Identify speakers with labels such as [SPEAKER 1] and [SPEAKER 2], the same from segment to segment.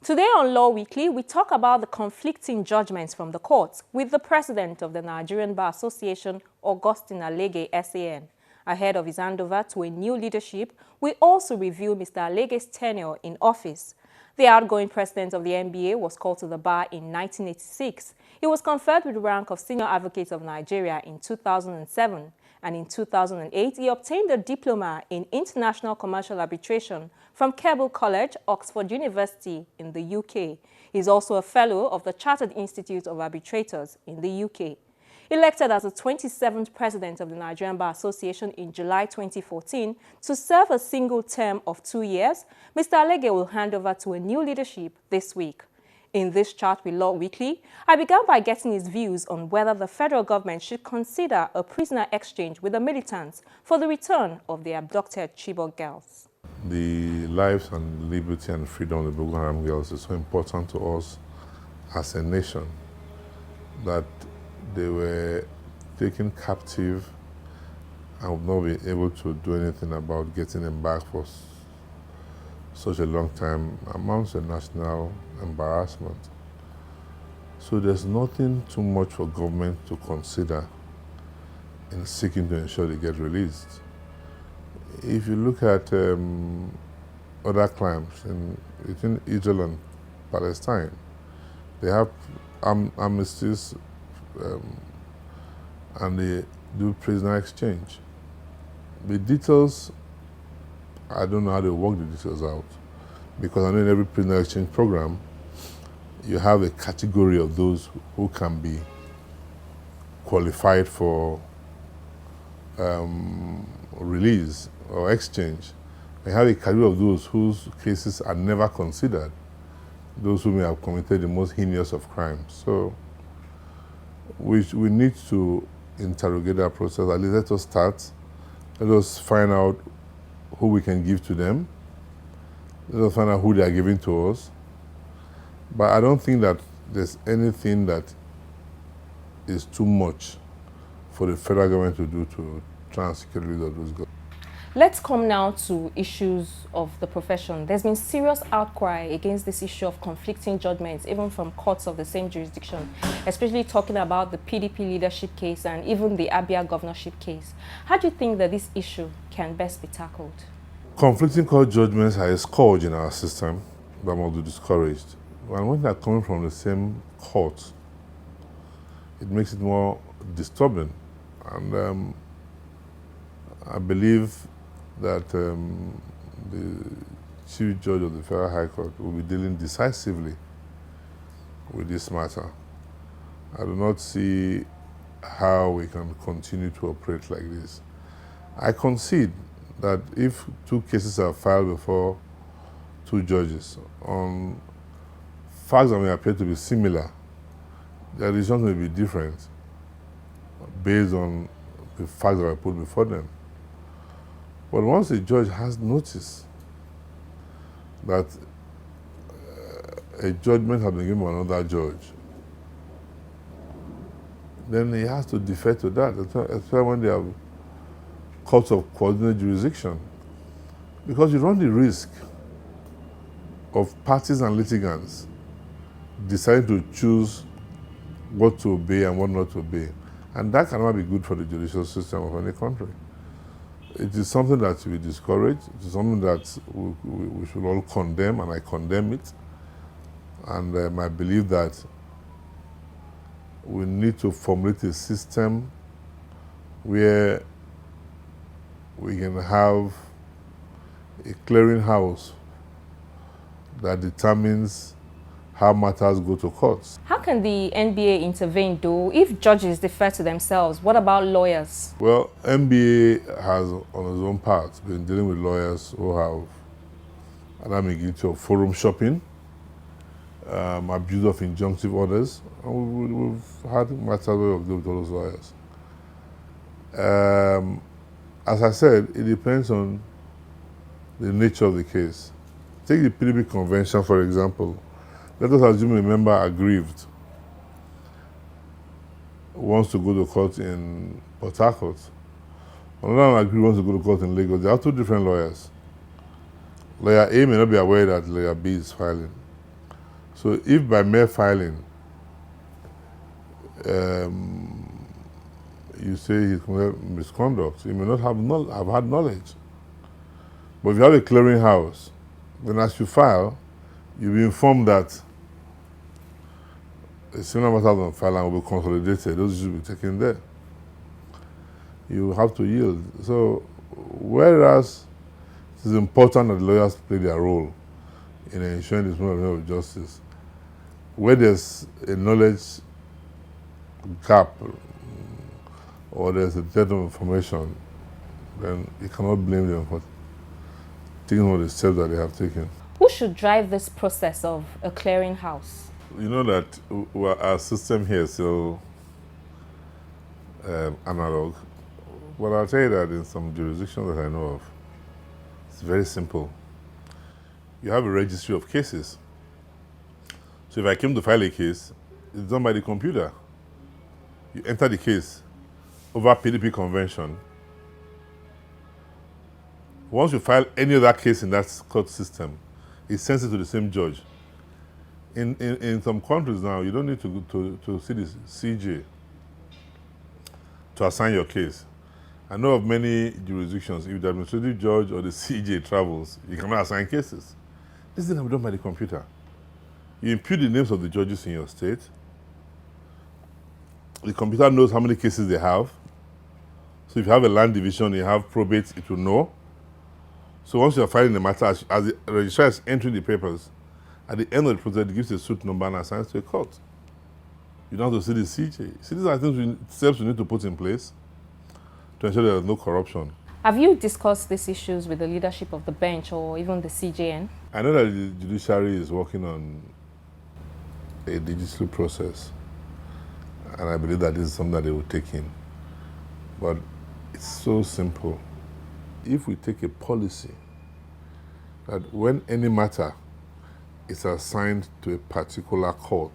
[SPEAKER 1] Today on Law Weekly, we talk about the conflicting judgments from the courts with the president of the Nigerian Bar Association, Augustine Alege, SAN. Ahead of his handover to a new leadership, we also review Mr. Alege's tenure in office. The outgoing president of the NBA was called to the bar in 1986. He was conferred with the rank of Senior Advocate of Nigeria in 2007. And in 2008, he obtained a diploma in International Commercial Arbitration from Keble College, Oxford University in the UK. He is also a fellow of the Chartered Institute of Arbitrators in the UK. Elected as the 27th president of the Nigerian Bar Association in July 2014 to serve a single term of 2 years, Mr. Alege will hand over to a new leadership this week. In this chat with Law Weekly, I began by getting his views on whether the federal government should consider a prisoner exchange with the militants for the return of the abducted Chibok girls.
[SPEAKER 2] The lives and liberty and freedom of the Boko Haram girls is so important to us as a nation that they were taken captive and would not be able to do anything about getting them back for such a long time amounts to national embarrassment. So there's nothing too much for government to consider in seeking to ensure they get released. If you look at other crimes between Israel and Palestine, they have amnesties and they do prisoner exchange. The details, I don't know how they work the details out, because I know in every prisoner exchange program, you have a category of those who can be qualified for release or exchange. You have a category of those whose cases are never considered, those who may have committed the most heinous of crimes. So we need to interrogate that process. At least let us start. Let us find out who we can give to them. Let us find out who they are giving to us. But I don't think that there's anything that is too much for the federal government to do to try and secure the release of those girls.
[SPEAKER 1] Let's come now to issues of the profession. There's been serious outcry against this issue of conflicting judgments, even from courts of the same jurisdiction, especially talking about the PDP leadership case and even the Abia governorship case. How do you think that this issue can best be tackled?
[SPEAKER 2] Conflicting court judgments are a scourge in our system that must be discouraged. And when they're coming from the same court, it makes it more disturbing. And I believe that the Chief Judge of the Federal High Court will be dealing decisively with this matter. I do not see how we can continue to operate like this. I concede that if two cases are filed before two judges on facts that may appear to be similar, their decisions may be different based on the facts that are put before them. But once a judge has noticed that a judgment has been given by another judge, then he has to defer to that, especially when they have courts of coordinated jurisdiction. Because you run the risk of parties and litigants deciding to choose what to obey and what not to obey. And that cannot be good for the judicial system of any country. It is something that we discourage. It is something that we should all condemn, and I condemn it. And I believe that we need to formulate a system where we can have a clearinghouse that determines how matters go to courts.
[SPEAKER 1] How can the NBA intervene, though, if judges defer to themselves? What about lawyers?
[SPEAKER 2] Well, NBA has, on its own part, been dealing with lawyers who have an ambiguity of forum shopping, abuse of injunctive orders, and we've had matters where we've dealt with all those lawyers. As I said, it depends on the nature of the case. Take the PDP convention, for example. Let us assume a member aggrieved wants to go to court in Port Harcourt. Another one aggrieved wants to go to court in Lagos. They are two different lawyers. Lawyer A may not be aware that Lawyer B is filing. So if by mere filing you say he's committed misconduct, he may not have had knowledge. But if you have a clearinghouse, then as you file, you'll be informed that a similar matter on file and will be consolidated. Those should be taken there. You have to yield. So, whereas it is important that the lawyers play their role in ensuring the smooth of justice, where there's a knowledge gap or there's a dearth of information, then you cannot blame them for taking all the steps that they have taken.
[SPEAKER 1] Who should drive this process of a clearinghouse?
[SPEAKER 2] You know that our system here is so analog. But I'll tell you that in some jurisdictions that I know of, it's very simple. You have a registry of cases. So if I came to file a case, it's done by the computer. You enter the case over PDP convention. Once you file any other case in that court system, it sends it to the same judge. In some countries now, you don't need to go to see the CJ to assign your case. I know of many jurisdictions, if the administrative judge or the CJ travels, you cannot assign cases. This thing can be done by the computer. You input the names of the judges in your state. The computer knows how many cases they have. So if you have a land division, you have probate, it will know. So once you are filing the matter, as the registrar is entering the papers, at the end of the process, it gives a suit number and assigns to a court. You don't have to see the CJ. See, these are steps we need to put in place to ensure there is no corruption.
[SPEAKER 1] Have you discussed these issues with the leadership of the bench or even the CJN?
[SPEAKER 2] I know that the judiciary is working on a digital process, and I believe that this is something that they will take in. But it's so simple. If we take a policy that when any matter is assigned to a particular court,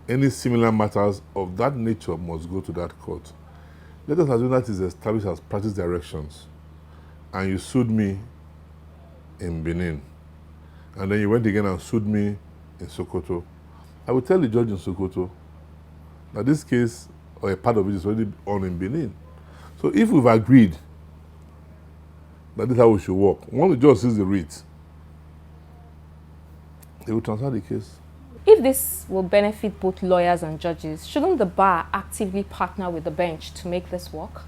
[SPEAKER 2] any similar matters of that nature must go to that court. Let us assume that is established as practice directions, and you sued me in Benin, and then you went again and sued me in Sokoto. I will tell the judge in Sokoto that this case, or a part of it, is already on in Benin. So if we've agreed that this is how we should work, once the judge sees the writ, they will transfer the case.
[SPEAKER 1] If this will benefit both lawyers and judges, shouldn't the bar actively partner with the bench to make this work?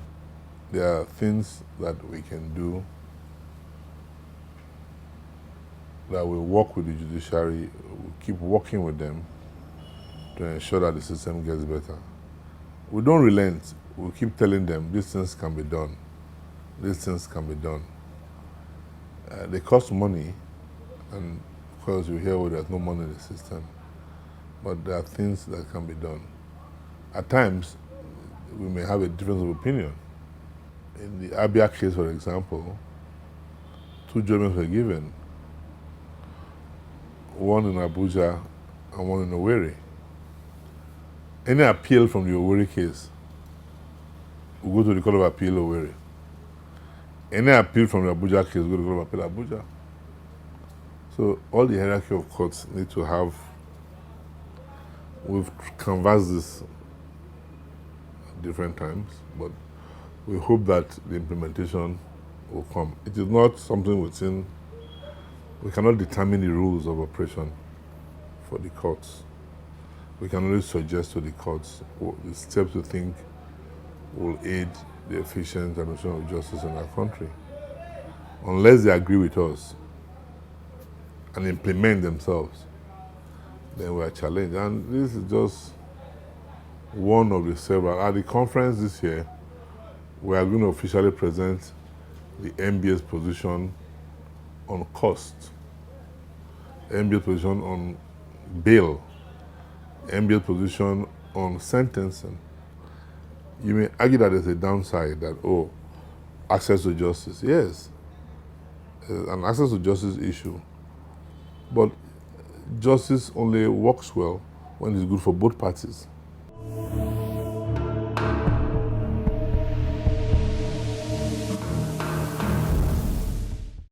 [SPEAKER 2] There are things that we can do that will work with the judiciary. We'll keep working with them to ensure that the system gets better. We don't relent. We'll keep telling them these things can be done. These things can be done. They cost money, and of course you hear, well, there's no money in the system. But there are things that can be done. At times, we may have a difference of opinion. In the Abia case, for example, 2 judgments were given, one in Abuja and one in Owerri. Any appeal from the Owerri case will go to the Court of Appeal Owerri. Any appeal from the Abuja case will go to the Court of Appeal Abuja. So all the hierarchy of courts need to have. We've canvassed this at different times, but we hope that the implementation will come. It is not something within, we cannot determine the rules of operation for the courts. We can only suggest to the courts the steps we think will aid the efficient administration of justice in our country. Unless they agree with us and implement themselves, then we are challenged. And this is just one of the several. At the conference this year, we are going to officially present the MBA's position on cost, MBA's position on bail, MBA's position on sentencing. You may argue that there's a downside that, oh, access to justice. Yes, an access to justice issue. But justice only works well when it's good for both parties.